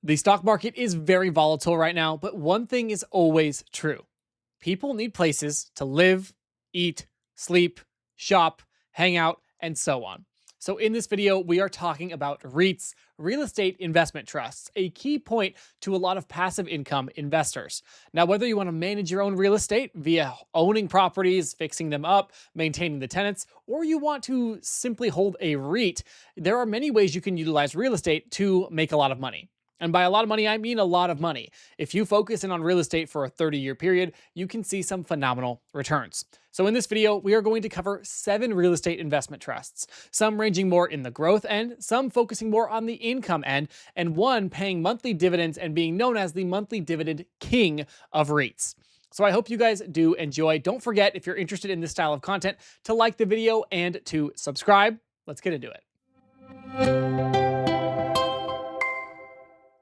The stock market is very volatile right now, but one thing is always true. People need places to live, eat, sleep, shop, hang out, and so on. So, in this video, we are talking about REITs, real estate investment trusts, a key point to a lot of passive income investors. Now, whether you want to manage your own real estate via owning properties, fixing them up, maintaining the tenants, or you want to simply hold a REIT, there are many ways you can utilize real estate to make a lot of money. And by a lot of money, I mean a lot of money. If you focus in on real estate for a 30-year period, you can see some phenomenal returns. So in this video, we are going to cover 7 real estate investment trusts, some ranging more in the growth end, some focusing more on the income end, and one paying monthly dividends and being known as the monthly dividend king of REITs. So I hope you guys do enjoy. Don't forget, if you're interested in this style of content, to like the video and to subscribe. Let's get into it.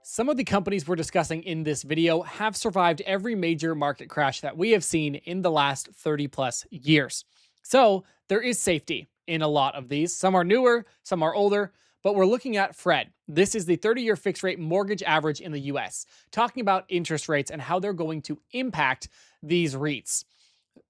Some of the companies we're discussing in this video have survived every major market crash that we have seen in the last 30 plus years. So there is safety in a lot of these. Some are newer, some are older, but we're looking at FRED. This is the 30-year fixed rate mortgage average in the US, talking about interest rates and how they're going to impact these REITs.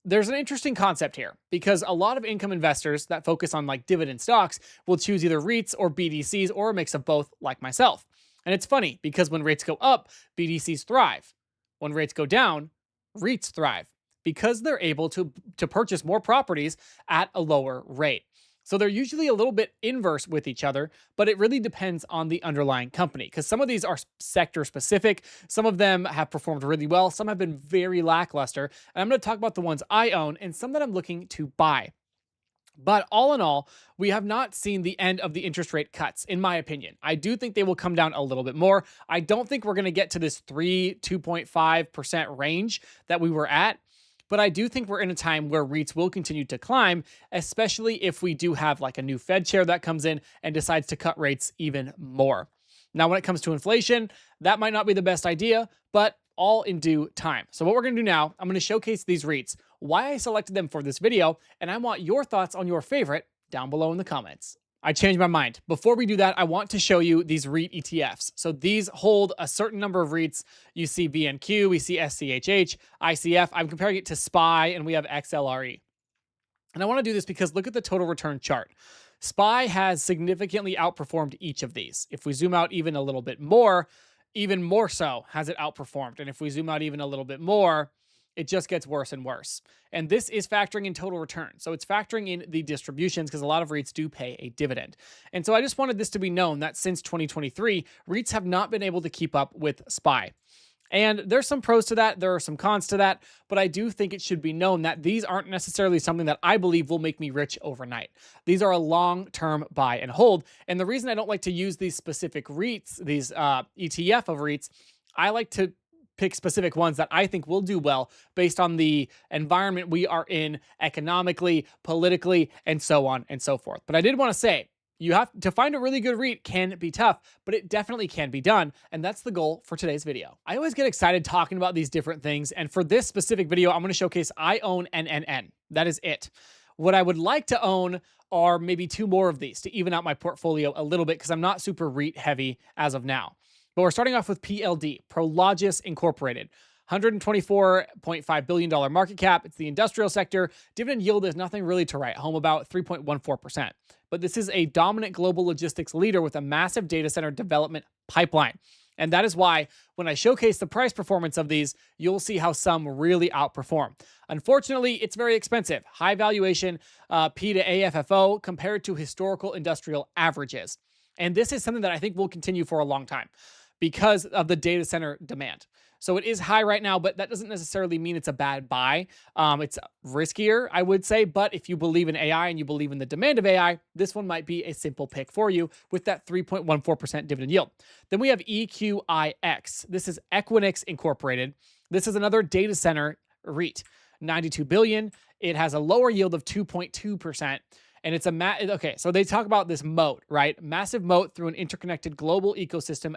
There's an interesting concept here because a lot of income investors that focus on like dividend stocks will choose either REITs or BDCs or a mix of both, like myself. And it's funny because when rates go up, BDCs thrive. When rates go down, REITs thrive because they're able to purchase more properties at a lower rate. So they're usually a little bit inverse with each other, but it really depends on the underlying company because some of these are sector specific. Some of them have performed really well. Some have been very lackluster. And I'm going to talk about the ones I own and some that I'm looking to buy. But all in all, we have not seen the end of the interest rate cuts, in my opinion. I do think they will come down a little bit more. I don't think we're going to get to this 2.5% range that we were at. But I do think we're in a time where REITs will continue to climb, especially if we do have like a new Fed chair that comes in and decides to cut rates even more. Now, when it comes to inflation, that might not be the best idea, but all in due time. So what we're going to do now, I'm going to showcase these REITs, why I selected them for this video, and I want your thoughts on your favorite down below in the comments. I changed my mind. Before we do that, I want to show you these REIT ETFs. So these hold a certain number of REITs. You see VNQ, we see SCHH, ICF. I'm comparing it to SPY, and we have XLRE. And I want to do this because look at the total return chart. SPY has significantly outperformed each of these. If we zoom out even a little bit more, even more so has it outperformed. And if we zoom out even a little bit more, it just gets worse and worse. And this is factoring in total return. So it's factoring in the distributions because a lot of REITs do pay a dividend. And so I just wanted this to be known that since 2023, REITs have not been able to keep up with SPY. And there's some pros to that. There are some cons to that. But I do think it should be known that these aren't necessarily something that I believe will make me rich overnight. These are a long-term buy and hold. And the reason I don't like to use these specific REITs, these ETF of REITs, I like to pick specific ones that I think will do well based on the environment we are in economically, politically, and so on and so forth. But I did want to say, you have to find a really good REIT can be tough, but it definitely can be done. And that's the goal for today's video. I always get excited talking about these different things. And for this specific video, I'm going to showcase I own NNN. That is it. What I would like to own are maybe 2 more of these to even out my portfolio a little bit because I'm not super REIT heavy as of now. But we're starting off with PLD, Prologis Incorporated. $124.5 billion market cap. It's the industrial sector. Dividend yield is nothing really to write home about, 3.14%. But this is a dominant global logistics leader with a massive data center development pipeline. And that is why when I showcase the price performance of these, you'll see how some really outperform. Unfortunately, it's very expensive. High valuation, P to AFFO compared to historical industrial averages. And this is something that I think will continue for a long time because of the data center demand. So it is high right now, but that doesn't necessarily mean it's a bad buy. It's riskier, I would say, but if you believe in AI and you believe in the demand of AI, this one might be a simple pick for you with that 3.14% dividend yield. Then we have EQIX. This is Equinix Incorporated. This is another data center REIT, $92 billion. It has a lower yield of 2.2%. And it's okay, so they talk about this moat, right? Massive moat through an interconnected global ecosystem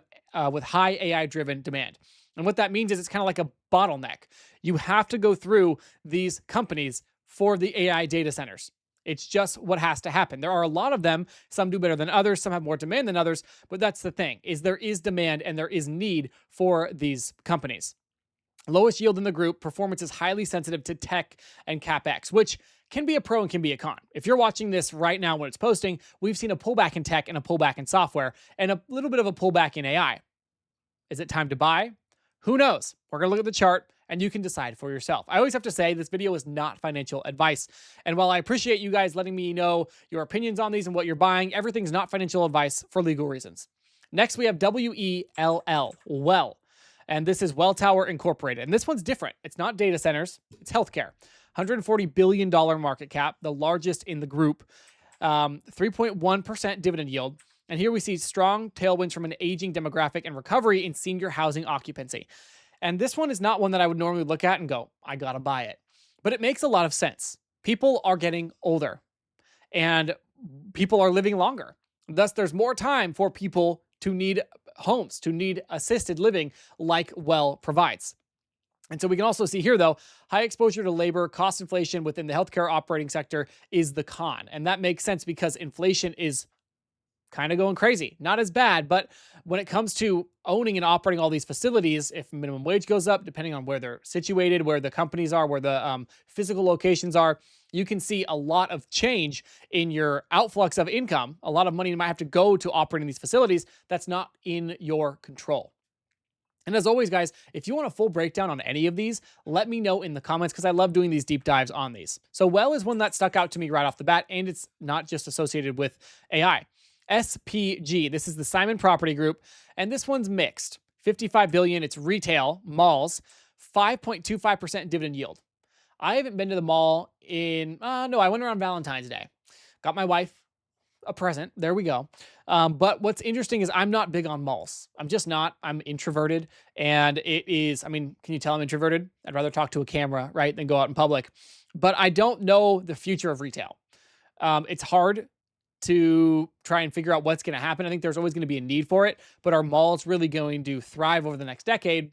with high AI-driven demand. And what that means is it's kind of like a bottleneck. You have to go through these companies for the AI data centers. It's just what has to happen. There are a lot of them. Some do better than others. Some have more demand than others. But that's the thing, is there is demand and there is need for these companies. Lowest yield in the group, performance is highly sensitive to tech and CapEx, which can be a pro and can be a con. If you're watching this right now when it's posting, we've seen a pullback in tech and a pullback in software and a little bit of a pullback in AI. Is it time to buy? Who knows? We're going to look at the chart and you can decide for yourself. I always have to say this video is not financial advice. And while I appreciate you guys letting me know your opinions on these and what you're buying, everything's not financial advice for legal reasons. Next, we have WELL, Well. And this is Welltower Incorporated. And this one's different. It's not data centers, it's healthcare. $140 billion market cap, the largest in the group. 3.1% dividend yield. And here we see strong tailwinds from an aging demographic and recovery in senior housing occupancy. And this one is not one that I would normally look at and go, I gotta buy it. But it makes a lot of sense. People are getting older and people are living longer. Thus, there's more time for people to need homes, to need assisted living like Well provides. And so we can also see here, though, high exposure to labor, cost inflation within the healthcare operating sector is the con. And that makes sense because inflation is kind of going crazy. Not as bad, but when it comes to owning and operating all these facilities, if minimum wage goes up, depending on where they're situated, where the companies are, where the physical locations are, you can see a lot of change in your outflux of income. A lot of money might have to go to operating these facilities. That's not in your control. And as always, guys, if you want a full breakdown on any of these, let me know in the comments because I love doing these deep dives on these. So Well is one that stuck out to me right off the bat, and it's not just associated with AI. SPG, this is the Simon Property Group, and this one's mixed. $55 billion, it's retail, malls, 5.25% dividend yield. I haven't been to the mall in, no, I went around Valentine's Day. Got my wife a present. There we go. But what's interesting is I'm not big on malls. I'm just not. I'm introverted. And it is, I mean, can you tell I'm introverted? I'd rather talk to a camera, right, than go out in public. But I don't know the future of retail. It's hard to try and figure out what's going to happen. I think there's always going to be a need for it. But are malls really going to thrive over the next decade?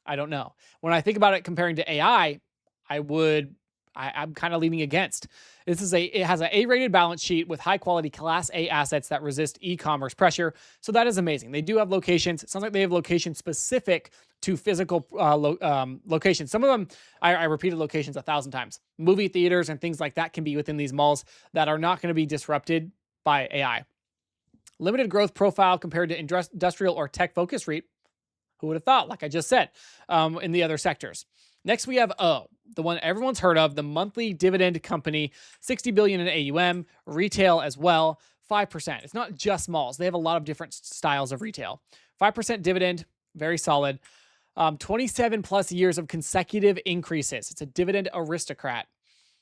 I don't know. When I think about it comparing to AI, I'm kind of leaning against. It has an A-rated balance sheet with high quality Class A assets that resist e-commerce pressure. So that is amazing. They do have locations. It sounds like they have locations specific to physical locations. Some of them, I repeated locations 1,000 times. Movie theaters and things like that can be within these malls that are not going to be disrupted by AI. Limited growth profile compared to industrial or tech-focused REIT. Who would have thought, like I just said, in the other sectors. Next, we have the one everyone's heard of, the monthly dividend company, $60 billion in AUM, retail as well, 5%. It's not just malls. They have a lot of different styles of retail. 5% dividend, very solid. 27 plus years of consecutive increases. It's a dividend aristocrat.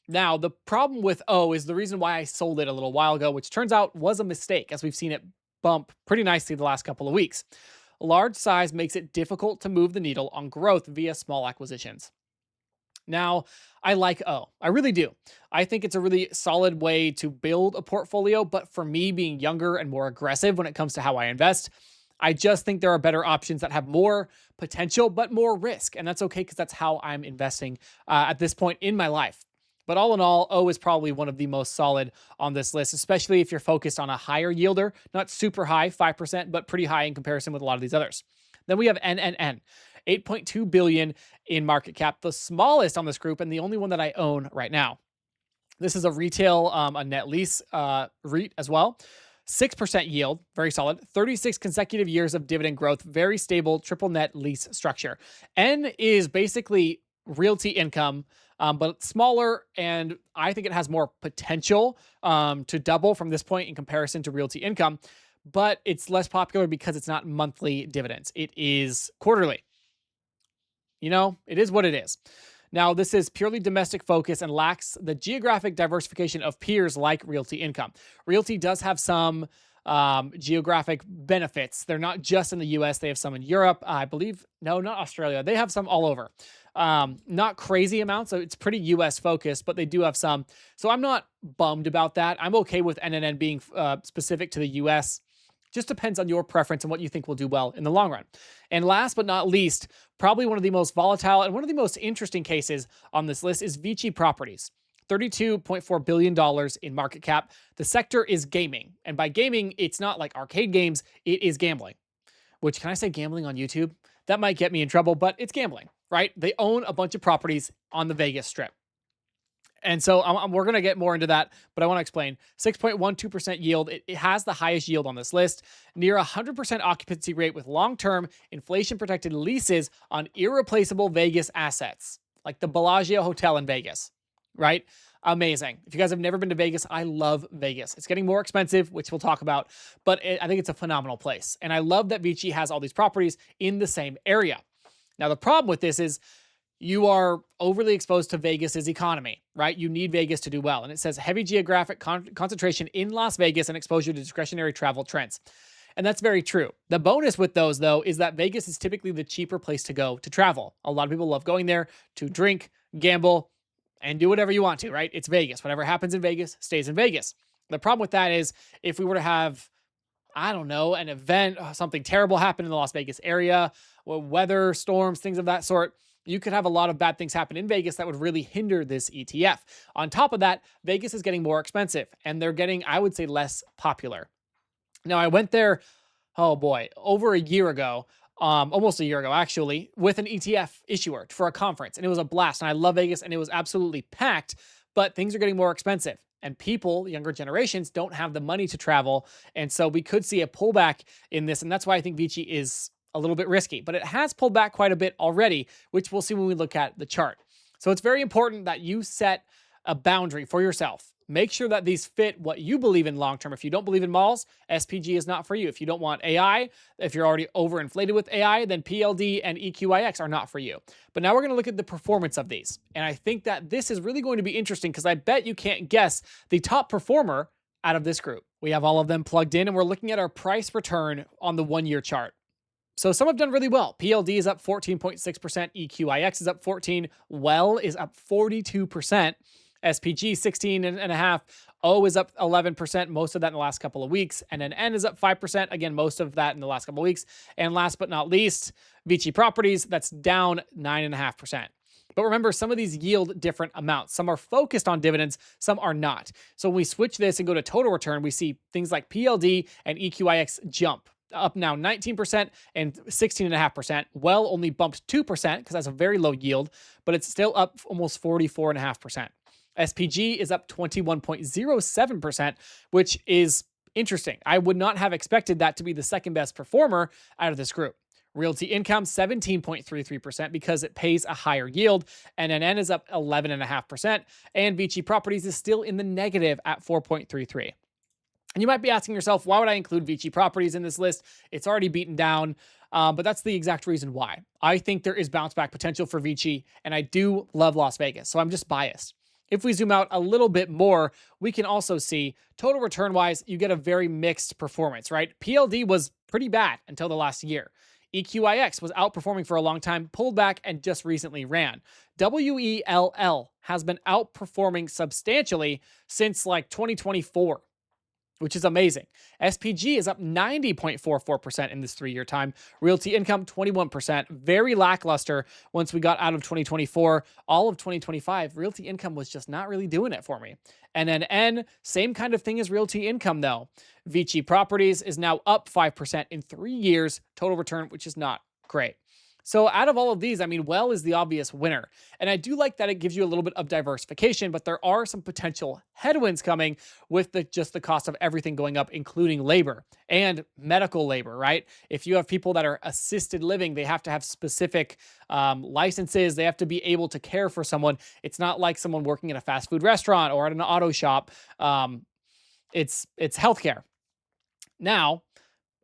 Now, the problem with is the reason why I sold it a little while ago, which turns out was a mistake, as we've seen it bump pretty nicely the last couple of weeks. Large size makes it difficult to move the needle on growth via small acquisitions. Now, I like I really do. I think it's a really solid way to build a portfolio, but for me, being younger and more aggressive when it comes to how I invest, I just think there are better options that have more potential, but more risk. And that's okay because that's how I'm investing at this point in my life. But all in all, is probably one of the most solid on this list, especially if you're focused on a higher yielder, not super high, 5%, but pretty high in comparison with a lot of these others. Then we have NNN, $8.2 billion in market cap, the smallest on this group and the only one that I own right now. This is a retail, a net lease REIT as well. 6% yield, very solid. 36 consecutive years of dividend growth, very stable triple net lease structure. N is basically Realty Income, but smaller, and I think it has more potential to double from this point in comparison to Realty Income, but it's less popular because it's not monthly dividends. It is quarterly. You know, it is what it is. Now, this is purely domestic focus and lacks the geographic diversification of peers like Realty Income. Realty does have some geographic benefits. They're not just in the US. They have some in Europe, I believe. No, not Australia. They have some all over. Not crazy amounts, so it's pretty US focused, but they do have some. So I'm not bummed about that. I'm okay with NNN being specific to the US. Just depends on your preference and what you think will do well in the long run. And last but not least, probably one of the most volatile and one of the most interesting cases on this list is VICI Properties. $32.4 billion in market cap. The sector is gaming. And by gaming, it's not like arcade games, it is gambling. Which, can I say gambling on YouTube? That might get me in trouble, but it's gambling, right? They own a bunch of properties on the Vegas Strip. And so we're going to get more into that, but I want to explain. 6.12% yield. It has the highest yield on this list. Near 100% occupancy rate with long-term inflation-protected leases on irreplaceable Vegas assets, like the Bellagio Hotel in Vegas, right? Amazing. If you guys have never been to Vegas, I love Vegas. It's getting more expensive, which we'll talk about, but I think it's a phenomenal place. And I love that VICI has all these properties in the same area. Now, the problem with this is you are overly exposed to Vegas's economy, right? You need Vegas to do well. And it says heavy geographic concentration in Las Vegas and exposure to discretionary travel trends. And that's very true. The bonus with those, though, is that Vegas is typically the cheaper place to go to travel. A lot of people love going there to drink, gamble, and do whatever you want to, right? It's Vegas. Whatever happens in Vegas stays in Vegas. The problem with that is if we were to have, I don't know, an event, something terrible happen in the Las Vegas area, weather, storms, things of that sort, you could have a lot of bad things happen in Vegas that would really hinder this ETF. On top of that, Vegas is getting more expensive and they're getting, I would say, less popular. Now, I went there, oh boy, over a year ago, almost a year ago, actually, with an ETF issuer for a conference. And it was a blast. And I love Vegas and it was absolutely packed, but things are getting more expensive. And people, younger generations, don't have the money to travel. And so we could see a pullback in this. And that's why I think VICI is a little bit risky, but it has pulled back quite a bit already, which we'll see when we look at the chart. So it's very important that you set a boundary for yourself. Make sure that these fit what you believe in long-term. If you don't believe in malls, SPG is not for you. If you don't want AI, if you're already overinflated with AI, then PLD and EQIX are not for you. But now we're going to look at the performance of these. And I think that this is really going to be interesting because I bet you can't guess the top performer out of this group. We have all of them plugged in and we're looking at our price return on the 1-year chart. So some have done really well. PLD is up 14.6%. EQIX is up 14%. Well is up 42%. SPG 16.5%. O is up 11%. Most of that in the last couple of weeks. NNN is up 5%. Again, most of that in the last couple of weeks. And last but not least, VICI Properties, that's down 9.5%. But remember, some of these yield different amounts. Some are focused on dividends, some are not. So when we switch this and go to total return, we see things like PLD and EQIX jump. Up now 19% and 16.5%. Well only bumped 2% because that's a very low yield, but it's still up almost 44.5%. SPG is up 21.07%, which is interesting. I would not have expected that to be the second best performer out of this group. Realty Income, 17.33% because it pays a higher yield. NNN is up 11.5%, and VICI Properties is still in the negative at 4.33%. And you might be asking yourself, why would I include VICI Properties in this list? It's already beaten down, but that's the exact reason why. I think there is bounce back potential for VICI, and I do love Las Vegas, so I'm just biased. If we zoom out a little bit more, we can also see total return-wise, you get a very mixed performance, right? PLD was pretty bad until the last year. EQIX was outperforming for a long time, pulled back, and just recently ran. WELL has been outperforming substantially since like 2024. Which is amazing. SPG is up 90.44% in this 3-year time. Realty Income, 21%. Very lackluster once we got out of 2024. All of 2025, Realty Income was just not really doing it for me. NNN, same kind of thing as Realty Income, though. VICI Properties is now up 5% in 3 years. Total return, which is not great. So out of all of these, I mean, Well is the obvious winner. And I do like that it gives you a little bit of diversification, but there are some potential headwinds coming with just the cost of everything going up, including labor and medical labor, right? If you have people that are assisted living, they have to have specific licenses. They have to be able to care for someone. It's not like someone working in a fast food restaurant or at an auto shop. It's healthcare. Now,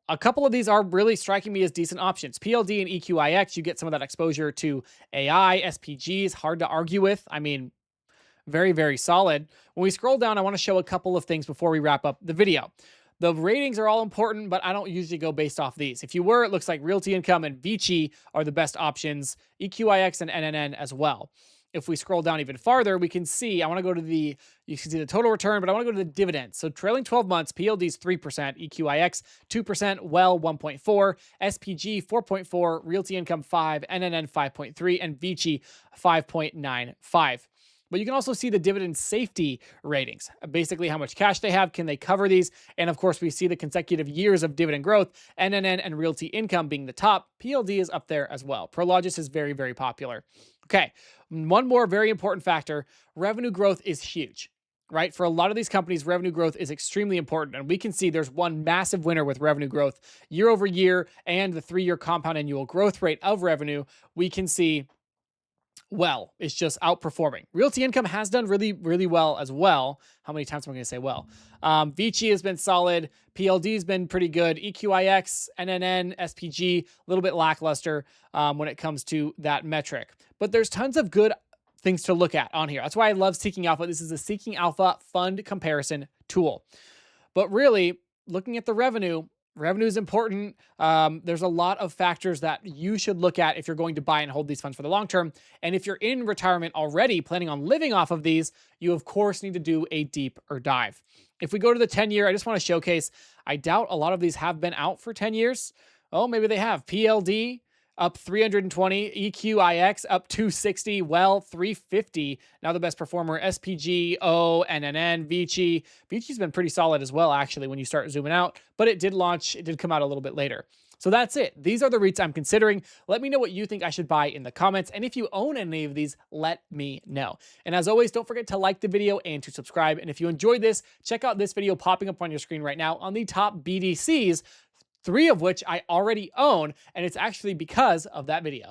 a couple of these are really striking me as decent options. PLD and EQIX, you get some of that exposure to AI, SPGs, hard to argue with. I mean, very, very solid. When we scroll down, I want to show a couple of things before we wrap up the video. The ratings are all important, but I don't usually go based off these. If you were, it looks like Realty Income and VICI are the best options, EQIX and NNN as well. If we scroll down even farther, we can see, you can see the total return, but I want to go to the dividends. So trailing 12 months, PLD's 3%, EQIX 2%, Well 1.4%, SPG 4.4%, Realty Income 5%, NNN 5.3%, and VICI 5.95%. But you can also see the dividend safety ratings, basically how much cash they have, can they cover these? And of course, we see the consecutive years of dividend growth, NNN and Realty Income being the top. PLD is up there as well. Prologis is very, very popular. Okay, one more very important factor, revenue growth is huge. Right? For a lot of these companies, revenue growth is extremely important. And we can see there's one massive winner with revenue growth year over year and the 3-year compound annual growth rate of revenue. We can see, well, it's just outperforming. Realty Income has done really, really well as well. How many times am I going to say well? VICI has been solid. PLD has been pretty good. EQIX, NNN, SPG, a little bit lackluster when it comes to that metric. But there's tons of good things to look at on here. That's why I love Seeking Alpha. This is a Seeking Alpha fund comparison tool. But really, looking at the revenue is important. There's a lot of factors that you should look at if you're going to buy and hold these funds for the long term. And if you're in retirement already, planning on living off of these, you of course need to do a deeper dive. If we go to the 10-year, I just want to showcase, I doubt a lot of these have been out for 10 years. Oh, maybe they have. PLD, up 320, EQIX up 260, well 350. Now the best performer, SPG, NNN, VICI. VICI's been pretty solid as well, actually, when you start zooming out, but it did come out a little bit later. So that's it. These are the REITs I'm considering. Let me know what you think I should buy in the comments. And if you own any of these, let me know. And as always, don't forget to like the video and to subscribe. And if you enjoyed this, check out this video popping up on your screen right now on the top BDCs, 3 of which I already own, and it's actually because of that video.